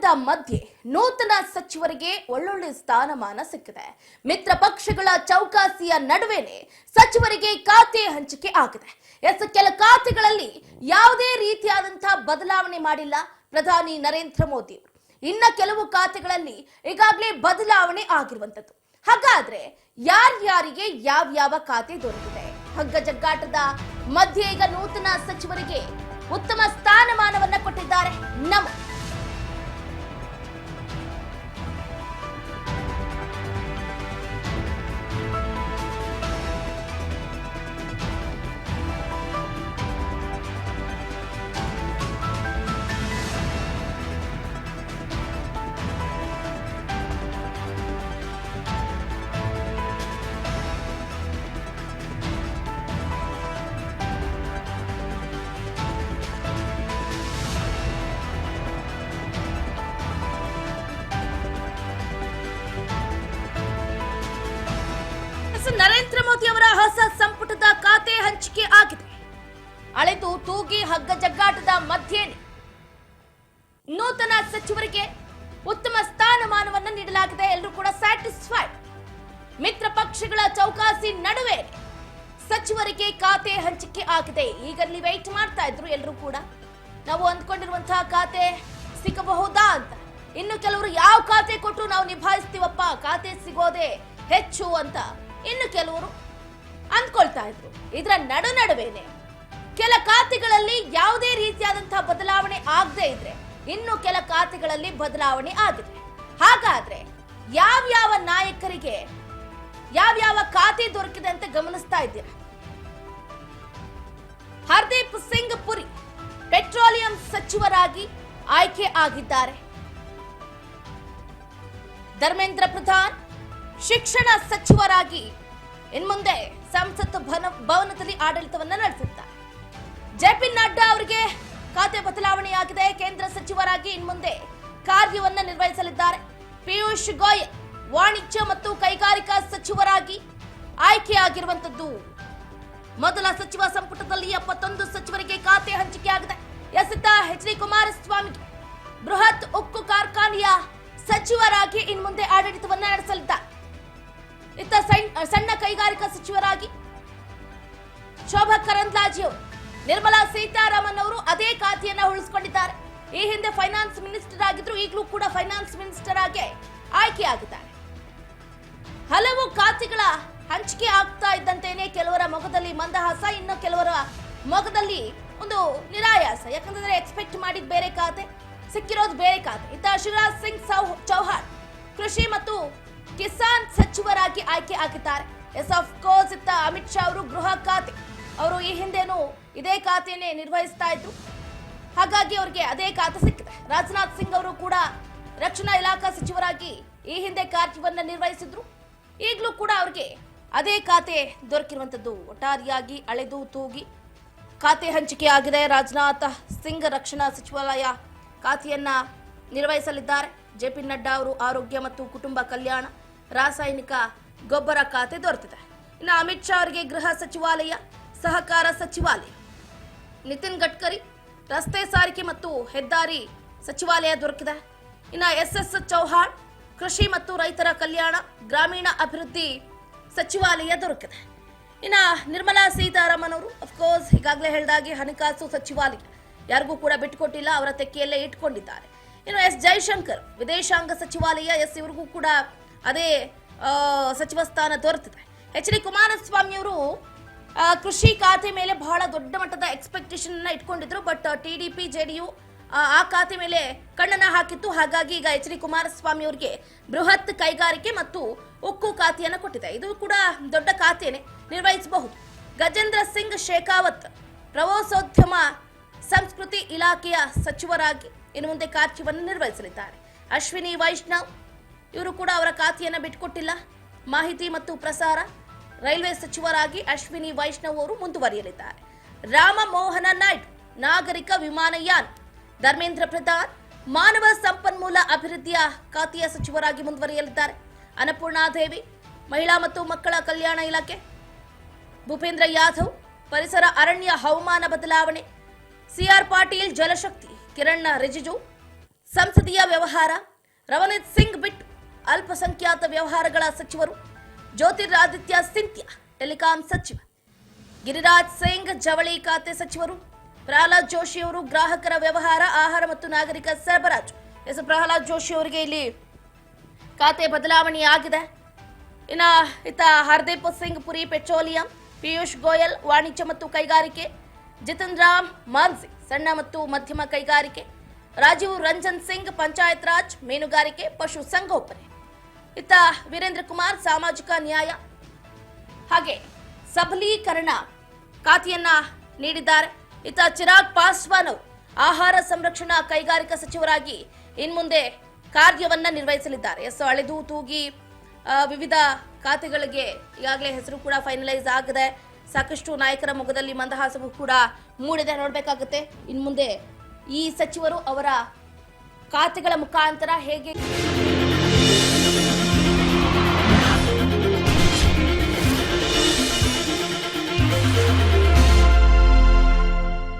ಜಗ್ಗಾಟದ ಮಧ್ಯೆ ನೂತನ ಸಚಿವರಿಗೆ ಒಳ್ಳೊಳ್ಳೆ ಸ್ಥಾನಮಾನ ಸಿಕ್ಕಿದೆ. ಮಿತ್ರ ಪಕ್ಷಗಳ ಚೌಕಾಸಿಯ ನಡುವೆನೆ ಸಚಿವರಿಗೆ ಖಾತೆ ಹಂಚಿಕೆ ಆಗಿದೆ. ಕೆಲ ಖಾತೆಗಳಲ್ಲಿ ಯಾವುದೇ ರೀತಿಯಾದಂತಹ ಬದಲಾವಣೆ ಮಾಡಿಲ್ಲ ಪ್ರಧಾನಿ ನರೇಂದ್ರ ಮೋದಿ. ಇನ್ನ ಕೆಲವು ಖಾತೆಗಳಲ್ಲಿ ಈಗಾಗಲೇ ಬದಲಾವಣೆ ಆಗಿರುವಂತದ್ದು. ಹಾಗಾದ್ರೆ ಯಾರ್ಯಾರಿಗೆ ಯಾವ ಖಾತೆ ದೊರೆತಿದೆ? ಹಗ್ಗ ಜಗ್ಗಾಟದ ಮಧ್ಯೆ ಈಗ ನೂತನ ಸಚಿವರಿಗೆ ಉತ್ತಮ ಸ್ಥಾನಮಾನವನ್ನ ಕೊಟ್ಟಿದ್ದಾರೆ. ನರೇಂದ್ರ ಮೋದಿ ಅವರ ಹೊಸ ಸಂಪುಟದ ಖಾತೆ ಹಂಚಿಕೆ ಆಗಿದೆ. ಅಳೆದು ತೂಗಿ ಹಗ್ಗ ಜಗ್ಗಾಟದ ಮಧ್ಯೆ ನೂತನ ಸಚಿವರಿಗೆ ಉತ್ತಮ ಸ್ಥಾನಮಾನವನ್ನು ನೀಡಲಾಗಿದೆ. ಎಲ್ಲರೂ ಕೂಡ ಸ್ಯಾಟಿಸ್ಫೈಡ್. ಮಿತ್ರ ಪಕ್ಷಗಳ ಚೌಕಾಸಿ ನಡುವೆ ಸಚಿವರಿಗೆ ಖಾತೆ ಹಂಚಿಕೆ ಆಗಿದೆ. ಈಗಲ್ಲಿ ವೆಯ್ಟ್ ಮಾಡ್ತಾ ಇದ್ರು ಎಲ್ಲರೂ ಕೂಡ, ನಾವು ಅಂದ್ಕೊಂಡಿರುವಂತಹ ಖಾತೆ ಸಿಗಬಹುದಾ ಅಂತ. ಇನ್ನು ಕೆಲವರು ಯಾವ ಖಾತೆ ಕೊಟ್ಟು ನಾವು ನಿಭಾಯಿಸ್ತೀವಪ್ಪ, ಖಾತೆ ಸಿಗೋದೆ ಹೆಚ್ಚು ಅಂತ ಇನ್ನು ಕೆಲವರು ಅಂದ್ಕೊಳ್ತಾ ಇದ್ರು. ಇದರ ನಡುವೆನೆ ಕೆಲ ಖಾತೆಗಳಲ್ಲಿ ಯಾವುದೇ ರೀತಿಯಾದಂತಹ ಬದಲಾವಣೆ ಆಗದೆ ಇದ್ರೆ ಇನ್ನು ಕೆಲ ಖಾತೆಗಳಲ್ಲಿ ಬದಲಾವಣೆ ಆಗಿದೆ. ಹಾಗಾದ್ರೆ ಯಾವ ನಾಯಕರಿಗೆ ಯಾವ ಖಾತೆ ದೊರಕಿದೆ ಅಂತ ಗಮನಿಸ್ತಾ ಇದ್ದೀರಾ? ಹರ್ದೀಪ್ ಸಿಂಗ್ ಪುರಿ ಪೆಟ್ರೋಲಿಯಂ ಸಚಿವರಾಗಿ ಆಯ್ಕೆ ಆಗಿದ್ದಾರೆ. ಧರ್ಮೇಂದ್ರ ಪ್ರಧಾನ್ ಶಿಕ್ಷಣ ಸಚಿವರಾಗಿ ಇನ್ಮುಂದೆ ಸಂಸತ್ ಭವನದಲ್ಲಿ ಆಡಳಿತವನ್ನ ನಡೆಸುತ್ತಾರೆ. ಜೆಪಿ ನಡ್ಡಾ ಅವರಿಗೆ ಖಾತೆ ಬದಲಾವಣೆಯಾಗಿದೆ. ಕೇಂದ್ರ ಸಚಿವರಾಗಿ ಇನ್ಮುಂದೆ ಕಾರ್ಯವನ್ನ ನಿರ್ವಹಿಸಲಿದ್ದಾರೆ. ಪಿಯೂಷ್ ಗೋಯಲ್ ವಾಣಿಜ್ಯ ಮತ್ತು ಕೈಗಾರಿಕಾ ಸಚಿವರಾಗಿ ಆಯ್ಕೆಯಾಗಿರುವಂತದ್ದು. ಮೊದಲ ಸಚಿವ ಸಂಪುಟದಲ್ಲಿ 71 ಸಚಿವರಿಗೆ ಖಾತೆ ಹಂಚಿಕೆಯಾಗಿದೆ. ಎಚ್ ಡಿ ಕುಮಾರಸ್ವಾಮಿಗೆ ಬೃಹತ್ ಉಕ್ಕು ಕಾರ್ಖಾನೆಯ ಸಚಿವರಾಗಿ ಇನ್ಮುಂದೆ ಆಡಳಿತವನ್ನ ನಡೆಸಲಿದ್ದಾರೆ. ಇತ್ತ ಸಣ್ಣ ಕೈಗಾರಿಕಾ ಸಚಿವರಾಗಿ ಶೋಭಾ ಕರಂದ್ಲಾಜೆ ಅವರು, ನಿರ್ಮಲಾ ಸೀತಾರಾಮನ್ ಅವರು ಅದೇ ಖಾತೆಯನ್ನ ಉಳಿಸಿಕೊಂಡಿದ್ದಾರೆ. ಈ ಹಿಂದೆ ಫೈನಾನ್ಸ್ ಮಿನಿಸ್ಟರ್ ಆಗಿದ್ರು, ಈಗಲೂ ಕೂಡ ಫೈನಾನ್ಸ್ ಮಿನಿಸ್ಟರ್ ಆಗಿ ಆಯ್ಕೆಯಾಗಿದ್ದಾರೆ. ಹಲವು ಖಾತೆಗಳ ಹಂಚಿಕೆ ಆಗ್ತಾ ಇದ್ದಂತೆಯೇ ಕೆಲವರ ಮೊಗದಲ್ಲಿ ಮಂದಹಾಸ, ಇನ್ನು ಕೆಲವರ ಮೊಗದಲ್ಲಿ ಒಂದು ನಿರಾಯಾಸ. ಯಾಕಂದ್ರೆ ಎಕ್ಸ್ಪೆಕ್ಟ್ ಮಾಡಿದ ಬೇರೆ ಖಾತೆ, ಸಿಕ್ಕಿರೋದು ಬೇರೆ ಖಾತೆ. ಇತ್ತ ಶಿವರಾಜ್ ಸಿಂಗ್ ಚೌಹಾಣ್ ಕೃಷಿ ಮತ್ತು ಕಿಸಾನ್ ಸಚಿವರಾಗಿ ಆಯ್ಕೆ ಆಗಿದ್ದಾರೆ. ಆಫ್ ಕೋರ್ಸ್ ಇತ್ತ ಅಮಿತ್ ಶಾ ಅವರು ಗೃಹ ಖಾತೆ, ಅವರು ಈ ಹಿಂದೆನೂ ಇದೇ ಖಾತೆಯನ್ನೇ ನಿರ್ವಹಿಸ್ತಾ ಇದ್ರು, ಹಾಗಾಗಿ ಅವರಿಗೆ ಅದೇ ಖಾತೆ ಸಿಕ್ಕಿದೆ. ರಾಜನಾಥ್ ಸಿಂಗ್ ಅವರು ಕೂಡ ರಕ್ಷಣಾ ಇಲಾಖಾ ಸಚಿವರಾಗಿ ಈ ಹಿಂದೆ ಕಾರ್ಯವನ್ನ ನಿರ್ವಹಿಸಿದ್ರು, ಈಗಲೂ ಕೂಡ ಅವರಿಗೆ ಅದೇ ಖಾತೆ ದೊರಕಿರುವಂತದ್ದು. ಒಟ್ಟಾರೆಯಾಗಿ ಅಳೆದು ತೂಗಿ ಖಾತೆ ಹಂಚಿಕೆ ಆಗಿದೆ. ರಾಜನಾಥ್ ಸಿಂಗ್ ರಕ್ಷಣಾ ಸಚಿವಾಲಯ ಖಾತೆಯನ್ನ ನಿರ್ವಹಿಸಲಿದ್ದಾರೆ. ಜೆಪಿ ನಡ್ಡಾ ಅವರು ಆರೋಗ್ಯ ಮತ್ತು ಕುಟುಂಬ ಕಲ್ಯಾಣ, ರಾಸಾಯನಿಕ ಗೊಬ್ಬರ ಖಾತೆ ದೊರೆತಿದೆ. ಇನ್ನು ಅಮಿತ್ ಶಾ ಅವರಿಗೆ ಗೃಹ ಸಚಿವಾಲಯ, ಸಹಕಾರ ಸಚಿವಾಲಯ, ನಿತಿನ್ ಗಡ್ಕರಿ ರಸ್ತೆ ಸಾರಿಗೆ ಮತ್ತು ಹೆದ್ದಾರಿ ಸಚಿವಾಲಯ ದೊರಕಿದೆ. ಇನ್ನು ಎಸ್ ಚೌಹಾಣ್ ಕೃಷಿ ಮತ್ತು ರೈತರ ಕಲ್ಯಾಣ, ಗ್ರಾಮೀಣ ಅಭಿವೃದ್ಧಿ ಸಚಿವಾಲಯ ದೊರಕಿದೆ. ಇನ್ನು ನಿರ್ಮಲಾ ಸೀತಾರಾಮನ್ ಅವರು ಅಫ್ಕೋರ್ಸ್ ಈಗಾಗಲೇ ಹೇಳಿದಾಗೆ ಹಣಕಾಸು ಸಚಿವಾಲಯ ಯಾರಿಗೂ ಕೂಡ ಬಿಟ್ಟುಕೊಟ್ಟಿಲ್ಲ, ಅವರ ತೆಕ್ಕೆಯಲ್ಲೇ ಇಟ್ಕೊಂಡಿದ್ದಾರೆ. ಇನ್ನು ಎಸ್ ಜೈಶಂಕರ್ ವಿದೇಶಾಂಗ ಸಚಿವಾಲಯ, ಇವರಿಗೂ ಕೂಡ ಅದೇ ಸಚಿವ ಸ್ಥಾನ ದೊರೆತಿದೆ. ಎಚ್ ಡಿ ಕುಮಾರಸ್ವಾಮಿ ಅವರು ಕೃಷಿ ಖಾತೆ ಮೇಲೆ ಬಹಳ ದೊಡ್ಡ ಮಟ್ಟದ ಎಕ್ಸ್ಪೆಕ್ಟೇಷನ್ ಇಟ್ಕೊಂಡಿದ್ರು. ಬಟ್ ಟಿಡಿಪಿ ಜೆಡಿಯು ಆ ಖಾತೆ ಮೇಲೆ ಕಣ್ಣನ್ನ ಹಾಕಿತ್ತು. ಹಾಗಾಗಿ ಈಗ ಎಚ್ ಡಿ ಕುಮಾರಸ್ವಾಮಿ ಅವರಿಗೆ ಬೃಹತ್ ಕೈಗಾರಿಕೆ ಮತ್ತು ಉಕ್ಕು ಖಾತೆಯನ್ನು ಕೊಟ್ಟಿದೆ. ಇದು ಕೂಡ ದೊಡ್ಡ ಖಾತೆಯೇ, ನಿರ್ವಹಿಸಬಹುದು. ಗಜೇಂದ್ರ ಸಿಂಗ್ ಶೇಖಾವತ್ ಪ್ರವಾಸೋದ್ಯಮ ಸಂಸ್ಕೃತಿ ಇಲಾಖೆಯ ಸಚಿವರಾಗಿ ಇನ್ನು ಮುಂದೆ ಕಾರ್ಯವನ್ನು ನಿರ್ವಹಿಸಲಿದ್ದಾರೆ. ಅಶ್ವಿನಿ ವೈಷ್ಣವ್ ಇವರು ಕೂಡ ಅವರ ಖಾತೆಯನ್ನು ಬಿಟ್ಟುಕೊಟ್ಟಿಲ್ಲ. ಮಾಹಿತಿ ಮತ್ತು ಪ್ರಸಾರ, ರೈಲ್ವೆ ಸಚಿವರಾಗಿ ಅಶ್ವಿನಿ ವೈಷ್ಣವ್ ಅವರು ಮುಂದುವರಿಯಲಿದ್ದಾರೆ. ರಾಮ ಮೋಹನ ನಾಯ್ಡು ನಾಗರಿಕ ವಿಮಾನಯಾನ, ಧರ್ಮೇಂದ್ರ ಪ್ರಧಾನ್ ಮಾನವ ಸಂಪನ್ಮೂಲ ಅಭಿವೃದ್ಧಿಯ ಖಾತೆಯ ಸಚಿವರಾಗಿ ಮುಂದುವರಿಯಲಿದ್ದಾರೆ. ಅನ್ನಪೂರ್ಣಾದೇವಿ ಮಹಿಳಾ ಮತ್ತು ಮಕ್ಕಳ ಕಲ್ಯಾಣ ಇಲಾಖೆ, ಭೂಪೇಂದ್ರ ಯಾದವ್ ಪರಿಸರ ಅರಣ್ಯ ಹವಾಮಾನ ಬದಲಾವಣೆ, ಸಿಆರ್ ಪಾಟೀಲ್ ಜಲಶಕ್ತಿ, ಕಿರಣ್ ರಿಜಿಜು ಸಂಸದೀಯ ವ್ಯವಹಾರ ರವನೀತ್ ಸಿಂಗ್ ಬಿಟ್ಟು ಅಲ್ಪಸಂಖ್ಯಾತ ವ್ಯವಹಾರಗಳ ಸಚಿವರು, ಜ್ಯೋತಿರಾದಿತ್ಯ ಸಿಂಧ್ಯಾ ಟೆಲಿಕಾಂ ಸಚಿವ, ಗಿರಿರಾಜ್ ಸಿಂಗ್ ಜವಳಿ ಖಾತೆ ಸಚಿವರು, ಪ್ರಹ್ಲಾದ್ ಜೋಶಿ ಅವರು ಗ್ರಾಹಕರ ವ್ಯವಹಾರ, ಆಹಾರ ಮತ್ತು ನಾಗರಿಕ ಸರಬರಾಜು. ಪ್ರಹ್ಲಾದ್ ಜೋಶಿ ಅವರಿಗೆ ಇಲ್ಲಿ ಖಾತೆ ಬದಲಾವಣೆಯಾಗಿದೆ. ಇತ್ತ ಹರ್ದೀಪ್ ಸಿಂಗ್ ಪುರಿ ಪೆಟ್ರೋಲಿಯಂ, ಪಿಯೂಷ್ ಗೋಯಲ್ ವಾಣಿಜ್ಯ ಮತ್ತು ಕೈಗಾರಿಕೆ, ಜಿತನ್ ರಾಮ್ ಮಾಂಝಿ ಸಣ್ಣ ಮತ್ತು ಮಧ್ಯಮ ಕೈಗಾರಿಕೆ, ರಾಜೀವ್ ರಂಜನ್ ಸಿಂಗ್ ಪಂಚಾಯತ್ ರಾಜ್, ಮೀನುಗಾರಿಕೆ, ಪಶು ಸಂಗೋಪನೆ. ಇತ್ತ ವೀರೇಂದ್ರ ಕುಮಾರ್ ಸಾಮಾಜಿಕ ನ್ಯಾಯ ಹಾಗೆ ಸಬಲೀಕರಣ ಖಾತೆಯನ್ನ ನೀಡಿದ್ದಾರೆ. ಇತ್ತ ಚಿರಾಗ್ ಪಾಸ್ವಾನ್ ಅವರು ಆಹಾರ ಸಂರಕ್ಷಣಾ ಕೈಗಾರಿಕಾ ಸಚಿವರಾಗಿ ಇನ್ಮುಂದೆ ಕಾರ್ಯವನ್ನ ನಿರ್ವಹಿಸಲಿದ್ದಾರೆ. ಅಳೆದು ತೂಗಿ ವಿವಿಧ ಖಾತೆಗಳಿಗೆ ಈಗಾಗಲೇ ಹೆಸರು ಕೂಡ ಫೈನಲೈಸ್ ಆಗಿದೆ. ಸಾಕಷ್ಟು ನಾಯಕರ ಮುಖದಲ್ಲಿ ಮಂದಹಾಸವು ಕೂಡ ಮೂಡಿದೆ. ನೋಡಬೇಕಾಗುತ್ತೆ ಇನ್ಮುಂದೆ ಈ ಸಚಿವರು ಅವರ ಖಾತೆಗಳ ಮುಖಾಂತರ ಹೇಗೆ